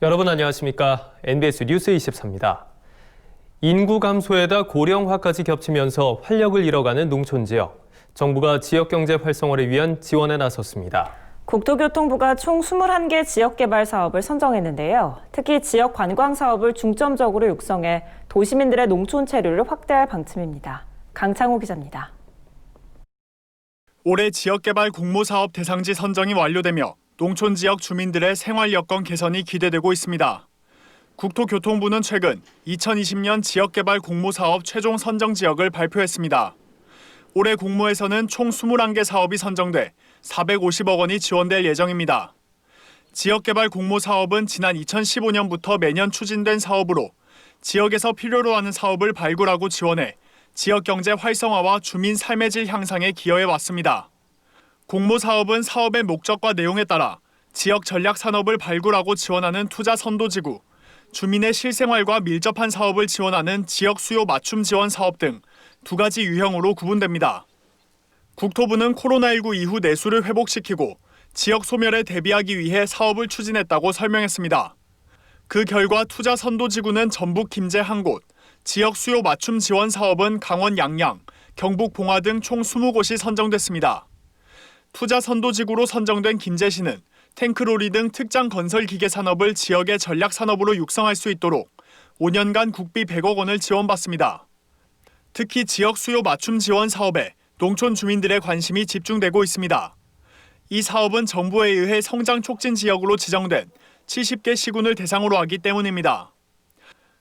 여러분 안녕하십니까? NBS 뉴스 24입니다. 인구 감소에다 고령화까지 겹치면서 활력을 잃어가는 농촌 지역. 정부가 지역경제 활성화를 위한 지원에 나섰습니다. 국토교통부가 총 21개 지역개발 사업을 선정했는데요. 특히 지역 관광 사업을 중점적으로 육성해 도시민들의 농촌 체류를 확대할 방침입니다. 강창호 기자입니다. 올해 지역개발 공모사업 대상지 선정이 완료되며 농촌 지역 주민들의 생활 여건 개선이 기대되고 있습니다. 국토교통부는 최근 2020년 지역개발 공모사업 최종 선정 지역을 발표했습니다. 올해 공모에서는 총 21개 사업이 선정돼 450억 원이 지원될 예정입니다. 지역개발 공모사업은 지난 2015년부터 매년 추진된 사업으로 지역에서 필요로 하는 사업을 발굴하고 지원해 지역경제 활성화와 주민 삶의 질 향상에 기여해 왔습니다. 공모사업은 사업의 목적과 내용에 따라 지역 전략 산업을 발굴하고 지원하는 투자 선도지구, 주민의 실생활과 밀접한 사업을 지원하는 지역 수요 맞춤 지원 사업 등 두 가지 유형으로 구분됩니다. 국토부는 코로나19 이후 내수를 회복시키고 지역 소멸에 대비하기 위해 사업을 추진했다고 설명했습니다. 그 결과 투자 선도지구는 전북 김제 한 곳, 지역 수요 맞춤 지원 사업은 강원 양양, 경북 봉화 등 총 20곳이 선정됐습니다. 투자 선도지구로 선정된 김제시는 탱크로리 등 특장 건설 기계 산업을 지역의 전략 산업으로 육성할 수 있도록 5년간 국비 100억 원을 지원받습니다. 특히 지역 수요 맞춤 지원 사업에 농촌 주민들의 관심이 집중되고 있습니다. 이 사업은 정부에 의해 성장 촉진 지역으로 지정된 70개 시군을 대상으로 하기 때문입니다.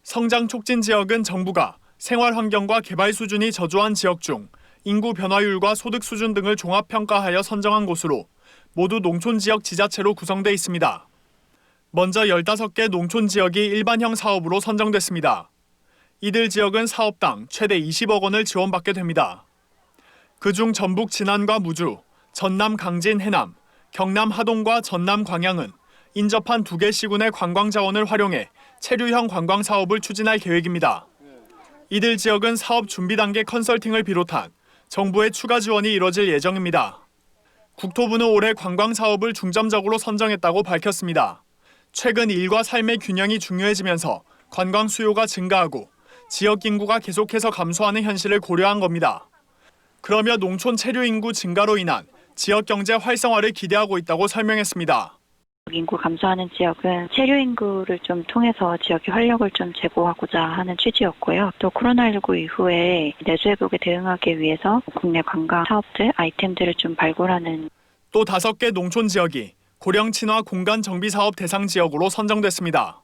성장 촉진 지역은 정부가 생활 환경과 개발 수준이 저조한 지역 중 인구 변화율과 소득 수준 등을 종합평가하여 선정한 곳으로 모두 농촌 지역 지자체로 구성돼 있습니다. 먼저 15개 농촌 지역이 일반형 사업으로 선정됐습니다. 이들 지역은 사업당 최대 20억 원을 지원받게 됩니다. 그중 전북 진안과 무주, 전남 강진 해남, 경남 하동과 전남 광양은 인접한 2개 시군의 관광 자원을 활용해 체류형 관광 사업을 추진할 계획입니다. 이들 지역은 사업 준비 단계 컨설팅을 비롯한 정부의 추가 지원이 이뤄질 예정입니다. 국토부는 올해 관광 사업을 중점적으로 선정했다고 밝혔습니다. 최근 일과 삶의 균형이 중요해지면서 관광 수요가 증가하고 지역 인구가 계속해서 감소하는 현실을 고려한 겁니다. 그러며 농촌 체류 인구 증가로 인한 지역 경제 활성화를 기대하고 있다고 설명했습니다. 인구 감소하는 지역은 체류 인구를 좀 통해서 지역의 활력을 좀 제고하고자 하는 취지였고요. 또 코로나19 이후에 내수 회복에 대응하기 위해서 국내 관광 사업들, 아이템들을 좀 발굴하는. 또 5개 농촌 지역이 고령 친화 공간 정비 사업 대상 지역으로 선정됐습니다.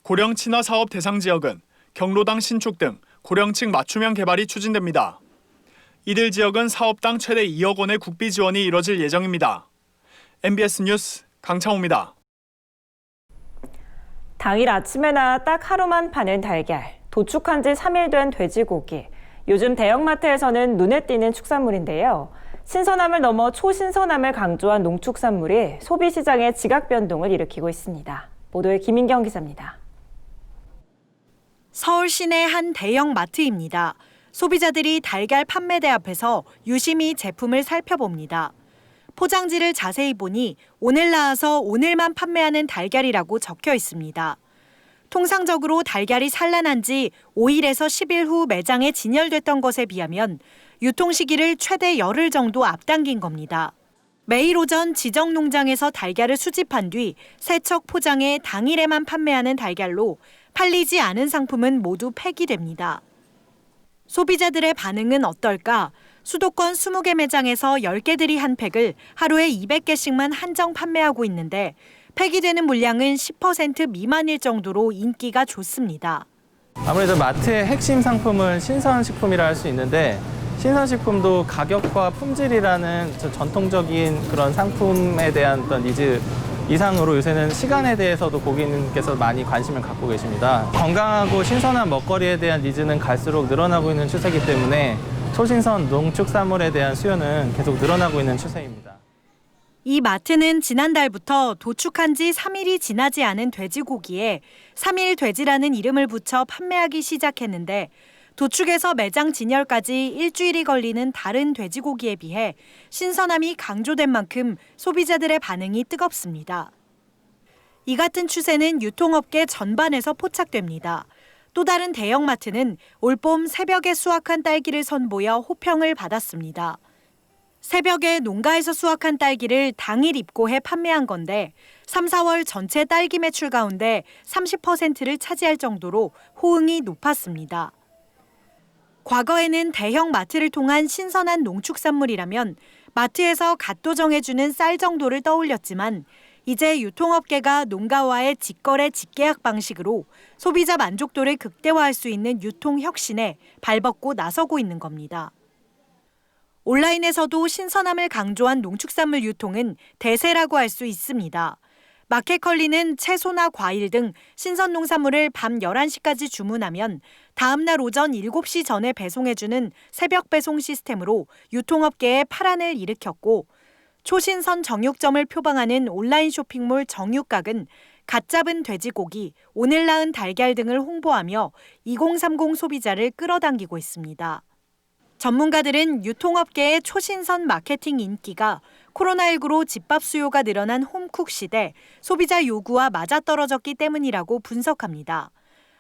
고령 친화 사업 대상 지역은 경로당 신축 등 고령층 맞춤형 개발이 추진됩니다. 이들 지역은 사업당 최대 2억 원의 국비 지원이 이뤄질 예정입니다. MBS 뉴스 강창호입니다. 당일 아침에나 딱 하루만 파는 달걀, 도축한 지 3일 된 돼지고기. 요즘 대형마트에서는 눈에 띄는 축산물인데요. 신선함을 넘어 초신선함을 강조한 농축산물이 소비시장의 지각 변동을 일으키고 있습니다. 보도에 김인경 기자입니다. 서울 시내 한 대형 마트입니다. 소비자들이 달걀 판매대 앞에서 유심히 제품을 살펴봅니다. 포장지를 자세히 보니 오늘 나와서 오늘만 판매하는 달걀이라고 적혀 있습니다. 통상적으로 달걀이 산란한 지 5일에서 10일 후 매장에 진열됐던 것에 비하면 유통 시기를 최대 열흘 정도 앞당긴 겁니다. 매일 오전 지정 농장에서 달걀을 수집한 뒤 세척 포장해 당일에만 판매하는 달걀로 팔리지 않은 상품은 모두 폐기됩니다. 소비자들의 반응은 어떨까? 수도권 20개 매장에서 10개들이 한 팩을 하루에 200개씩만 한정 판매하고 있는데 폐기되는 물량은 10% 미만일 정도로 인기가 좋습니다. 아무래도 마트의 핵심 상품은 신선식품이라 할 수 있는데 신선식품도 가격과 품질이라는 전통적인 그런 상품에 대한 어떤 니즈 이상으로 요새는 시간에 대해서도 고객님께서 많이 관심을 갖고 계십니다. 건강하고 신선한 먹거리에 대한 니즈는 갈수록 늘어나고 있는 추세이기 때문에 초신선 농축산물에 대한 수요는 계속 늘어나고 있는 추세입니다. 이 마트는 지난달부터 도축한 지 3일이 지나지 않은 돼지고기에 3일 돼지라는 이름을 붙여 판매하기 시작했는데 도축에서 매장 진열까지 일주일이 걸리는 다른 돼지고기에 비해 신선함이 강조된 만큼 소비자들의 반응이 뜨겁습니다. 이 같은 추세는 유통업계 전반에서 포착됩니다. 또 다른 대형마트는 올봄 새벽에 수확한 딸기를 선보여 호평을 받았습니다. 새벽에 농가에서 수확한 딸기를 당일 입고해 판매한 건데 3, 4월 전체 딸기 매출 가운데 30%를 차지할 정도로 호응이 높았습니다. 과거에는 대형 마트를 통한 신선한 농축산물이라면 마트에서 갓도 정해주는 쌀 정도를 떠올렸지만 이제 유통업계가 농가와의 직거래 직계약 방식으로 소비자 만족도를 극대화할 수 있는 유통 혁신에 발벗고 나서고 있는 겁니다. 온라인에서도 신선함을 강조한 농축산물 유통은 대세라고 할 수 있습니다. 마켓컬리는 채소나 과일 등 신선 농산물을 밤 11시까지 주문하면 다음 날 오전 7시 전에 배송해주는 새벽 배송 시스템으로 유통업계에 파란을 일으켰고 초신선 정육점을 표방하는 온라인 쇼핑몰 정육각은 갓 잡은 돼지고기, 오늘 낳은 달걀 등을 홍보하며 2030 소비자를 끌어당기고 있습니다. 전문가들은 유통업계의 초신선 마케팅 인기가 코로나19로 집밥 수요가 늘어난 홈쿡 시대 소비자 요구와 맞아떨어졌기 때문이라고 분석합니다.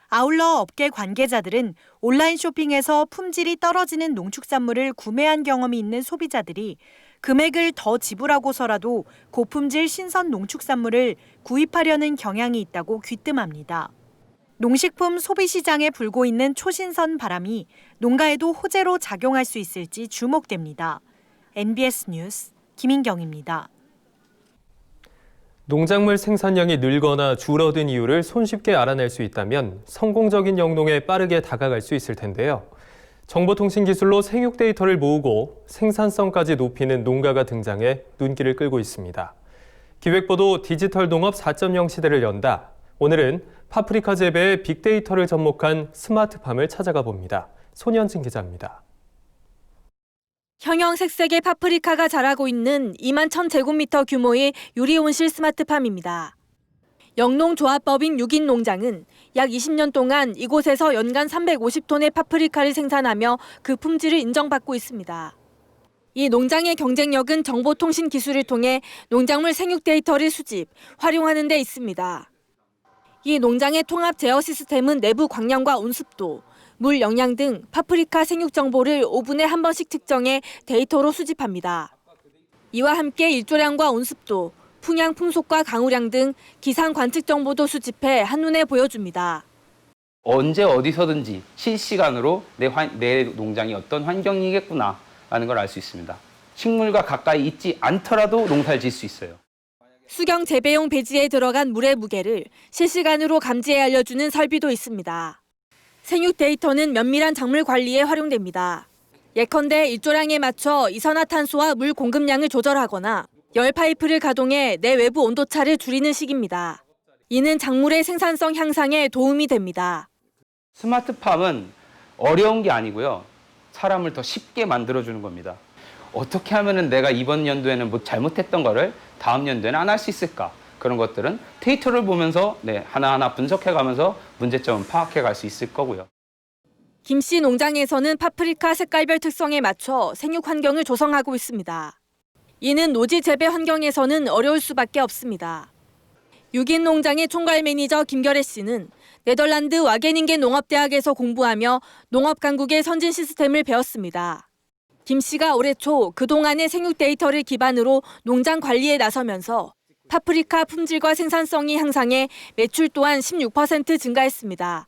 아울러 업계 관계자들은 온라인 쇼핑에서 품질이 떨어지는 농축산물을 구매한 경험이 있는 소비자들이 금액을 더 지불하고서라도 고품질 신선 농축산물을 구입하려는 경향이 있다고 귀뜸합니다. 농식품 소비 시장에 불고 있는 초신선 바람이 농가에도 호재로 작용할 수 있을지 주목됩니다. NBS 뉴스 김인경입니다. 농작물 생산량이 늘거나 줄어든 이유를 손쉽게 알아낼 수 있다면 성공적인 영농에 빠르게 다가갈 수 있을 텐데요. 정보통신기술로 생육 데이터를 모으고 생산성까지 높이는 농가가 등장해 눈길을 끌고 있습니다. 기획보도 디지털 농업 4.0 시대를 연다. 오늘은 파프리카 재배에 빅데이터를 접목한 스마트팜을 찾아가 봅니다. 손현진 기자입니다. 형형색색의 파프리카가 자라고 있는 2만 1,000제곱미터 규모의 유리온실 스마트팜입니다. 영농조합법인 6인 농장은 약 20년 동안 이곳에서 연간 350톤의 파프리카를 생산하며 그 품질을 인정받고 있습니다. 이 농장의 경쟁력은 정보통신 기술을 통해 농작물 생육 데이터를 수집, 활용하는 데 있습니다. 이 농장의 통합 제어 시스템은 내부 광량과 온습도, 물 영양 등 파프리카 생육 정보를 5분에 한 번씩 측정해 데이터로 수집합니다. 이와 함께 일조량과 온습도, 풍향 풍속과 강우량 등 기상 관측 정보도 수집해 한눈에 보여줍니다. 언제 어디서든지 실시간으로 내 농장이 어떤 환경이겠구나라는 걸 알 수 있습니다. 식물과 가까이 있지 않더라도 농사를 지을 수 있어요. 수경 재배용 배지에 들어간 물의 무게를 실시간으로 감지해 알려주는 설비도 있습니다. 생육 데이터는 면밀한 작물 관리에 활용됩니다. 예컨대 일조량에 맞춰 이산화탄소와 물 공급량을 조절하거나 열 파이프를 가동해 내외부 온도차를 줄이는 식입니다. 이는 작물의 생산성 향상에 도움이 됩니다. 스마트팜은 어려운 게 아니고요. 사람을 더 쉽게 만들어주는 겁니다. 어떻게 하면 내가 이번 연도에는 뭐 잘못했던 거를 다음 연도에는 안 할 수 있을까? 그런 것들은 데이터를 보면서 하나하나 분석해가면서 문제점을 파악해갈 수 있을 거고요. 김씨 농장에서는 파프리카 색깔별 특성에 맞춰 생육 환경을 조성하고 있습니다. 이는 노지 재배 환경에서는 어려울 수밖에 없습니다. 6인 농장의 총괄 매니저 김결애 씨는 네덜란드 와게닝겐 농업대학에서 공부하며 농업 강국의 선진 시스템을 배웠습니다. 김 씨가 올해 초 그동안의 생육 데이터를 기반으로 농장 관리에 나서면서 파프리카 품질과 생산성이 향상해 매출 또한 16% 증가했습니다.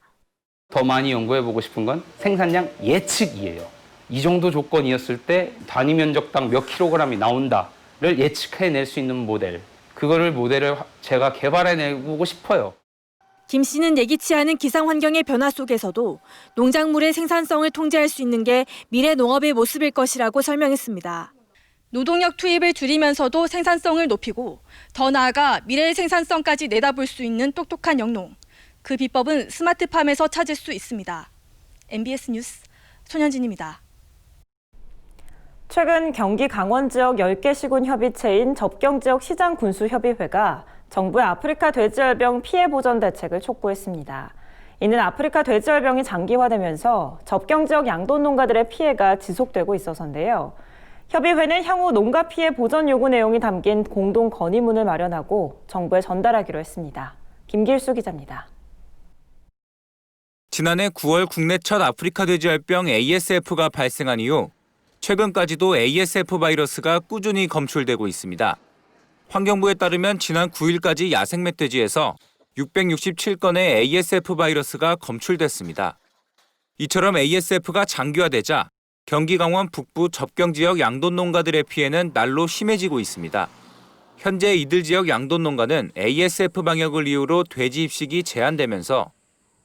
더 많이 연구해보고 싶은 건 생산량 예측이에요. 이 정도 조건이었을 때 단위 면적당 몇 킬로그램이 나온다를 예측해낼 수 있는 모델을 제가 개발해내고 싶어요. 김 씨는 예기치 않은 기상 환경의 변화 속에서도 농작물의 생산성을 통제할 수 있는 게 미래 농업의 모습일 것이라고 설명했습니다. 노동력 투입을 줄이면서도 생산성을 높이고 더 나아가 미래의 생산성까지 내다볼 수 있는 똑똑한 영농. 그 비법은 스마트팜에서 찾을 수 있습니다. MBS 뉴스 손현진입니다. 최근 경기 강원 지역 10개 시군 협의체인 접경지역 시장군수협의회가 정부의 아프리카 돼지열병 피해 보전 대책을 촉구했습니다. 이는 아프리카 돼지열병이 장기화되면서 접경지역 양돈 농가들의 피해가 지속되고 있어서인데요. 협의회는 향후 농가 피해 보전 요구 내용이 담긴 공동 건의문을 마련하고 정부에 전달하기로 했습니다. 김길수 기자입니다. 지난해 9월 국내 첫 아프리카 돼지열병 ASF가 발생한 이후 최근까지도 ASF 바이러스가 꾸준히 검출되고 있습니다. 환경부에 따르면 지난 9일까지 야생 멧돼지에서 667건의 ASF 바이러스가 검출됐습니다. 이처럼 ASF가 장기화되자 경기 강원 북부 접경 지역 양돈 농가들의 피해는 날로 심해지고 있습니다. 현재 이들 지역 양돈 농가는 ASF 방역을 이유로 돼지 입식이 제한되면서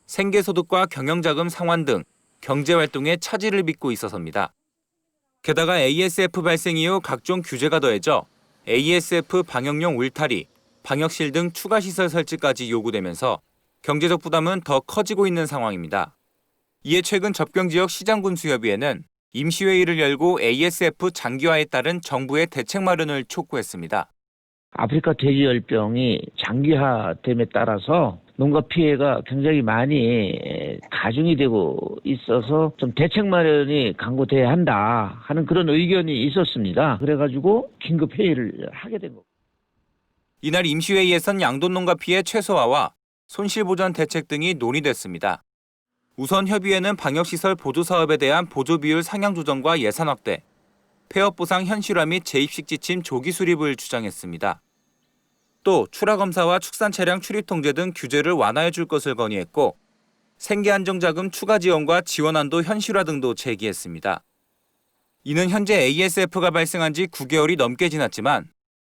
생계소득과 경영자금 상환 등 경제활동에 차질을 빚고 있어서입니다. 게다가 ASF 발생 이후 각종 규제가 더해져 ASF 방역용 울타리, 방역실 등 추가 시설 설치까지 요구되면서 경제적 부담은 더 커지고 있는 상황입니다. 이에 최근 접경지역 시장군수협의회는 임시회의를 열고 ASF 장기화에 따른 정부의 대책 마련을 촉구했습니다. 아프리카 돼지열병이 장기화됨에 따라서 농가 피해가 굉장히 많이 가중이 되고 있어서 좀 대책 마련이 강구돼야 한다 하는 그런 의견이 있었습니다. 그래가지고 긴급 회의를 하게 된 겁니다. 이날 임시회의에선 양돈 농가 피해 최소화와 손실보전 대책 등이 논의됐습니다. 우선 협의회는 방역시설 보조사업에 대한 보조비율 상향 조정과 예산 확대, 폐업 보상 현실화 및 재입식 지침 조기 수립을 주장했습니다. 또 출하검사와 축산 차량 출입 통제 등 규제를 완화해 줄 것을 건의했고 생계안정자금 추가 지원과 지원안도 현실화 등도 제기했습니다. 이는 현재 ASF가 발생한 지 9개월이 넘게 지났지만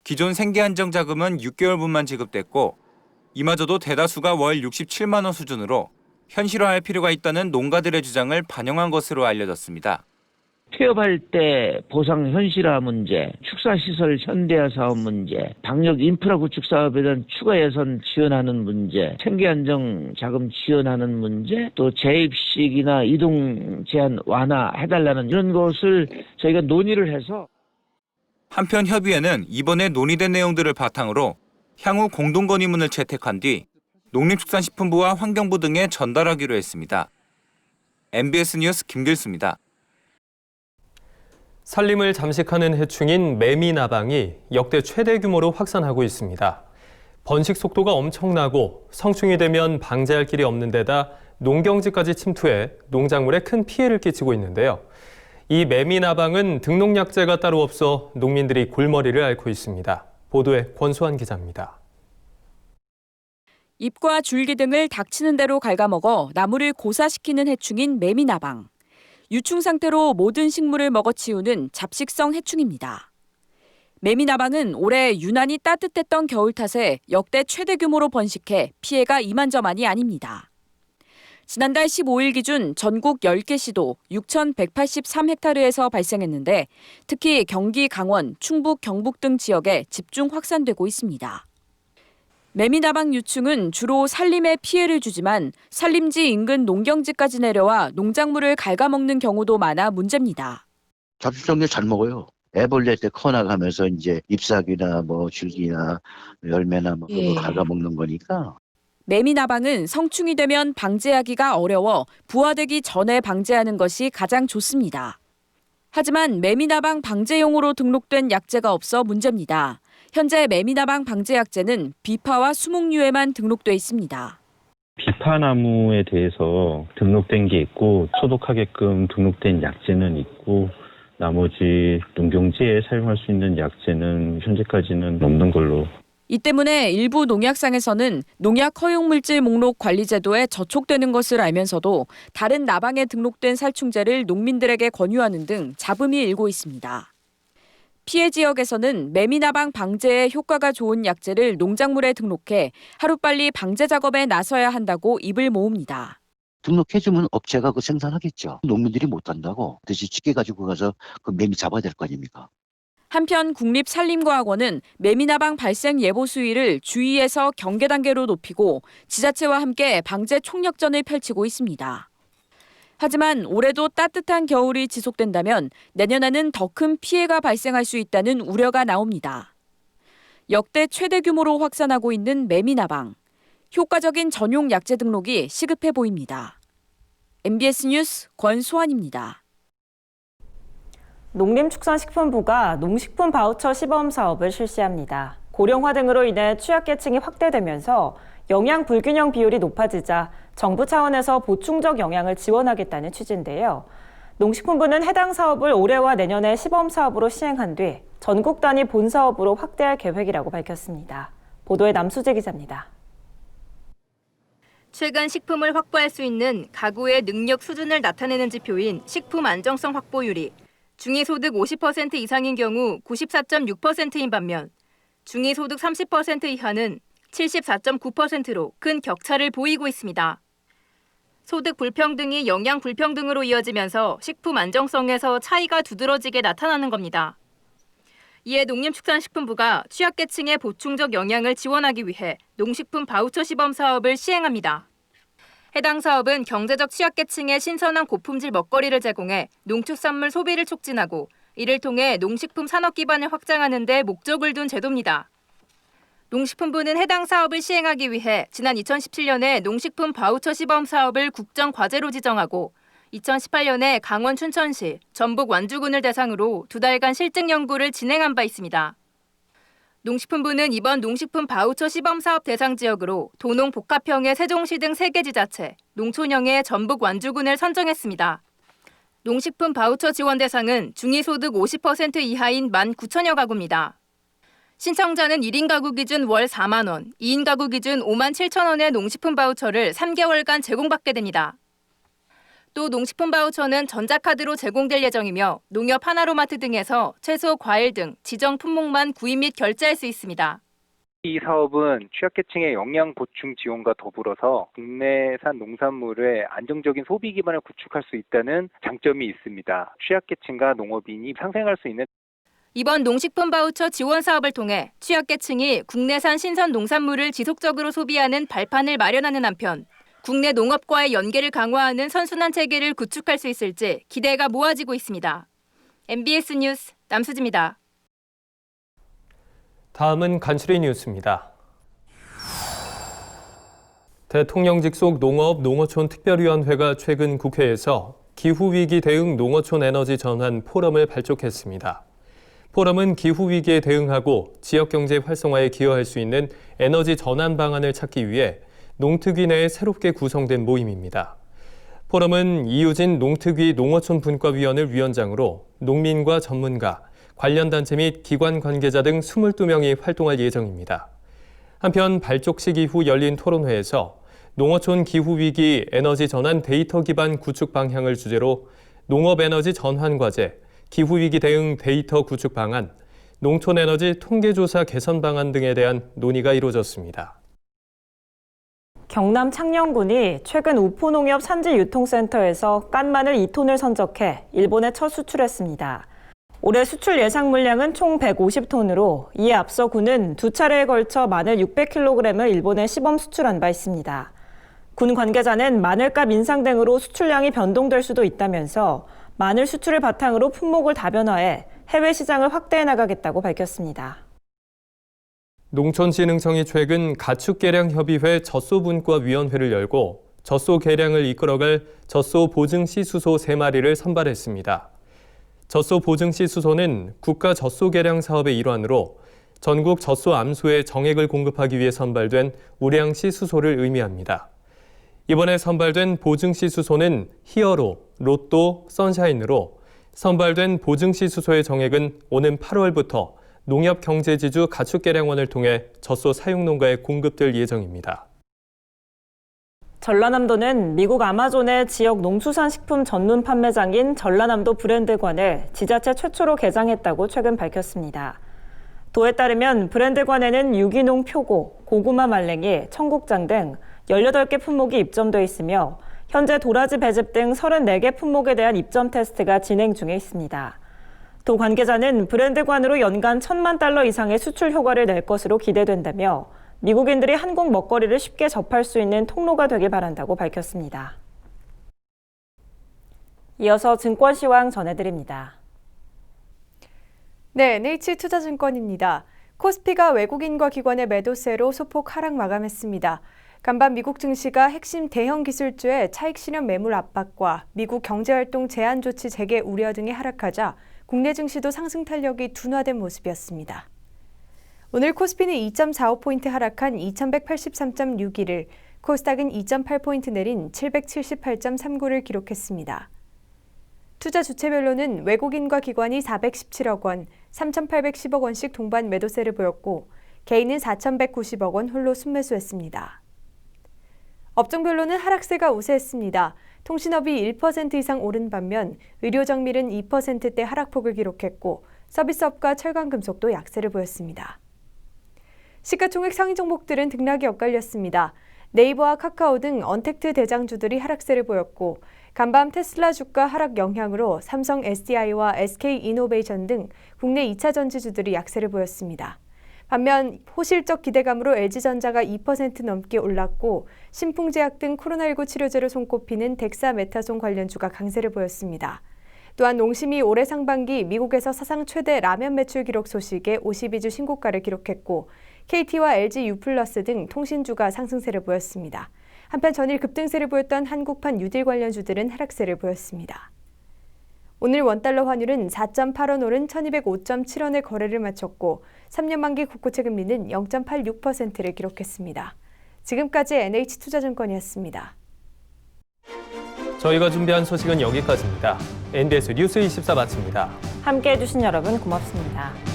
기존 생계안정자금은 6개월분만 지급됐고 이마저도 대다수가 월 67만 원 수준으로 현실화할 필요가 있다는 농가들의 주장을 반영한 것으로 알려졌습니다. 폐업할 때 보상 현실화 문제, 축사시설 현대화 사업 문제, 방역 인프라 구축 사업에 대한 추가 예산 지원하는 문제, 생계안정 자금 지원하는 문제, 또 재입식이나 이동 제한 완화해달라는 이런 것을 저희가 논의를 해서 한편 협의회는 이번에 논의된 내용들을 바탕으로 향후 공동건의문을 채택한 뒤 농림축산식품부와 환경부 등에 전달하기로 했습니다. MBS 뉴스 김길수입니다. 산림을 잠식하는 해충인 매미나방이 역대 최대 규모로 확산하고 있습니다. 번식 속도가 엄청나고 성충이 되면 방제할 길이 없는 데다 농경지까지 침투해 농작물에 큰 피해를 끼치고 있는데요. 이 매미나방은 등록약제가 따로 없어 농민들이 골머리를 앓고 있습니다. 보도에 권수환 기자입니다. 잎과 줄기 등을 닥치는 대로 갉아먹어 나무를 고사시키는 해충인 매미나방. 유충 상태로 모든 식물을 먹어치우는 잡식성 해충입니다. 매미나방은 올해 유난히 따뜻했던 겨울 탓에 역대 최대 규모로 번식해 피해가 이만저만이 아닙니다. 지난달 15일 기준 전국 10개 시도 6,183헥타르에서 발생했는데 특히 경기, 강원, 충북, 경북 등 지역에 집중 확산되고 있습니다. 매미나방 유충은 주로 산림에 피해를 주지만 산림지 인근 농경지까지 내려와 농작물을 갉아먹는 경우도 많아 문제입니다. 잡식성을 잘 먹어요. 애벌레 때 커나가면서 이제 잎사귀나 뭐 줄기나 열매나 뭐 그거 갉아먹는 거니까. 매미나방은 성충이 되면 방제하기가 어려워 부화되기 전에 방제하는 것이 가장 좋습니다. 하지만 매미나방 방제용으로 등록된 약재가 없어 문제입니다. 현재 매미나방 방제 약재는 비파와 수목류에만 등록돼 있습니다. 비파나무에 대해서 등록된 게 있고 소독하게끔 등록된 약재는 있고 나머지 농경지에 사용할 수 있는 약재는 현재까지는 없는 걸로. 이 때문에 일부 농약상에서는 농약 허용물질 목록 관리 제도에 저촉되는 것을 알면서도 다른 나방에 등록된 살충제를 농민들에게 권유하는 등 잡음이 일고 있습니다. 피해 지역에서는 매미나방 방제에 효과가 좋은 약재를 농작물에 등록해 하루빨리 방제 작업에 나서야 한다고 입을 모읍니다. 등록해주면 업체가 그 생산하겠죠. 농민들이 못한다고 대신 쉽게 가지고 가서 그 매미 잡아야 될 거 아닙니까? 한편 국립산림과학원은 매미나방 발생 예보 수위를 주의에서 경계 단계로 높이고 지자체와 함께 방제 총력전을 펼치고 있습니다. 하지만 올해도 따뜻한 겨울이 지속된다면 내년에는 더 큰 피해가 발생할 수 있다는 우려가 나옵니다. 역대 최대 규모로 확산하고 있는 매미나방. 효과적인 전용 약재 등록이 시급해 보입니다. MBS 뉴스 권수환입니다. 농림축산식품부가 농식품 바우처 시범 사업을 실시합니다. 고령화 등으로 인해 취약계층이 확대되면서 영양 불균형 비율이 높아지자 정부 차원에서 보충적 영양을 지원하겠다는 취지인데요. 농식품부는 해당 사업을 올해와 내년에 시범 사업으로 시행한 뒤 전국 단위 본사업으로 확대할 계획이라고 밝혔습니다. 보도에 남수재 기자입니다. 최근 식품을 확보할 수 있는 가구의 능력 수준을 나타내는 지표인 식품 안정성 확보율이 중위소득 50% 이상인 경우 94.6%인 반면 중위소득 30% 이하는 74.9%로 큰 격차를 보이고 있습니다. 소득 불평등이 영양 불평등으로 이어지면서 식품 안정성에서 차이가 두드러지게 나타나는 겁니다. 이에 농림축산식품부가 취약계층의 보충적 영양을 지원하기 위해 농식품 바우처 시범 사업을 시행합니다. 해당 사업은 경제적 취약계층에 신선한 고품질 먹거리를 제공해 농축산물 소비를 촉진하고 이를 통해 농식품 산업 기반을 확장하는 데 목적을 둔 제도입니다. 농식품부는 해당 사업을 시행하기 위해 지난 2017년에 농식품 바우처 시범 사업을 국정과제로 지정하고 2018년에 강원 춘천시, 전북 완주군을 대상으로 2달간 실증 연구를 진행한 바 있습니다. 농식품부는 이번 농식품 바우처 시범 사업 대상 지역으로 도농 복합형의 세종시 등 3개 지자체, 농촌형의 전북 완주군을 선정했습니다. 농식품 바우처 지원 대상은 중위소득 50% 이하인 19,000여 가구입니다. 신청자는 1인 가구 기준 월 4만 원, 2인 가구 기준 5만 7천 원의 농식품 바우처를 3개월간 제공받게 됩니다. 또 농식품 바우처는 전자카드로 제공될 예정이며 농협 하나로마트 등에서 채소, 과일 등 지정 품목만 구입 및 결제할 수 있습니다. 이 사업은 취약계층의 영양 보충 지원과 더불어서 국내산 농산물의 안정적인 소비 기반을 구축할 수 있다는 장점이 있습니다. 취약계층과 농업인이 상생할 수 있는 이번 농식품 바우처 지원 사업을 통해 취약계층이 국내산 신선 농산물을 지속적으로 소비하는 발판을 마련하는 한편 국내 농업과의 연계를 강화하는 선순환 체계를 구축할 수 있을지 기대가 모아지고 있습니다. MBS 뉴스 남수지입니다. 다음은 간추린 뉴스입니다. 대통령직 속 농업, 농어촌 특별위원회가 최근 국회에서 기후위기 대응 농어촌 에너지 전환 포럼을 발족했습니다. 포럼은 기후위기에 대응하고 지역경제 활성화에 기여할 수 있는 에너지 전환 방안을 찾기 위해 농특위 내에 새롭게 구성된 모임입니다. 포럼은 이유진 농특위 농어촌 분과위원을 위원장으로 농민과 전문가, 관련 단체 및 기관 관계자 등 22명이 활동할 예정입니다. 한편 발족식 이후 열린 토론회에서 농어촌 기후위기 에너지 전환 데이터 기반 구축 방향을 주제로 농업 에너지 전환 과제, 기후위기 대응 데이터 구축 방안, 농촌 에너지 통계조사 개선 방안 등에 대한 논의가 이루어졌습니다. 경남 창녕군이 최근 우포농협 산지유통센터에서 깐마늘 2톤을 선적해 일본에 첫 수출했습니다. 올해 수출 예상 물량은 총 150톤으로 이에 앞서 군은 2차례에 걸쳐 마늘 600kg을 일본에 시범 수출한 바 있습니다. 군 관계자는 마늘값 인상 등으로 수출량이 변동될 수도 있다면서 마늘 수출을 바탕으로 품목을 다변화해 해외 시장을 확대해 나가겠다고 밝혔습니다. 농촌진흥청이 최근 가축개량협의회 젖소분과위원회를 열고 젖소 개량을 이끌어갈 젖소 보증시 수소 3마리를 선발했습니다. 젖소 보증시 수소는 국가 젖소 개량 사업의 일환으로 전국 젖소 암소에 정액을 공급하기 위해 선발된 우량시 수소를 의미합니다. 이번에 선발된 보증시 수소는 히어로, 로또, 선샤인으로 선발된 보증시 수소의 정액은 오는 8월부터 농협경제지주 가축개량원을 통해 젖소 사육농가에 공급될 예정입니다. 전라남도는 미국 아마존의 지역 농수산식품 전문 판매장인 전라남도 브랜드관을 지자체 최초로 개장했다고 최근 밝혔습니다. 도에 따르면 브랜드관에는 유기농 표고, 고구마 말랭이, 청국장 등 18개 품목이 입점돼 있으며 현재 도라지 배즙 등 34개 품목에 대한 입점 테스트가 진행 중에 있습니다. 도 관계자는 브랜드관으로 연간 $10,000만 이상의 수출 효과를 낼 것으로 기대된다며 미국인들이 한국 먹거리를 쉽게 접할 수 있는 통로가 되길 바란다고 밝혔습니다. 이어서 증권 시황 전해드립니다. 네, NH투자증권입니다. 코스피가 외국인과 기관의 매도세로 소폭 하락 마감했습니다. 간밤 미국 증시가 핵심 대형 기술주의 차익 실현 매물 압박과 미국 경제활동 제한 조치 재개 우려 등이 하락하자 국내 증시도 상승 탄력이 둔화된 모습이었습니다. 오늘 코스피는 2.45포인트 하락한 2183.61을, 코스닥은 2.8포인트 내린 778.39를 기록했습니다. 투자 주체별로는 외국인과 기관이 417억 원, 3,810억 원씩 동반 매도세를 보였고 개인은 4,190억 원 홀로 순매수했습니다. 업종별로는 하락세가 우세했습니다. 통신업이 1% 이상 오른 반면 의료정밀은 2%대 하락폭을 기록했고 서비스업과 철강금속도 약세를 보였습니다. 시가총액 상위 종목들은 등락이 엇갈렸습니다. 네이버와 카카오 등 언택트 대장주들이 하락세를 보였고 간밤 테슬라 주가 하락 영향으로 삼성 SDI와 SK이노베이션 등 국내 2차 전지주들이 약세를 보였습니다. 반면 호실적 기대감으로 LG전자가 2% 넘게 올랐고 신풍제약 등 코로나19 치료제로 손꼽히는 덱사메타손 관련주가 강세를 보였습니다. 또한 농심이 올해 상반기 미국에서 사상 최대 라면 매출 기록 소식에 52주 신고가를 기록했고 KT와 LG U+ 등 통신주가 상승세를 보였습니다. 한편 전일 급등세를 보였던 한국판 뉴딜 관련주들은 하락세를 보였습니다. 오늘 원달러 환율은 4.8원 오른 1205.7원에 거래를 마쳤고 3년 만기 국고채 금리는 0.86%를 기록했습니다. 지금까지 NH투자증권이었습니다. 저희가 준비한 소식은 여기까지입니다. NBS 뉴스 24 마칩니다. 함께해 주신 여러분 고맙습니다.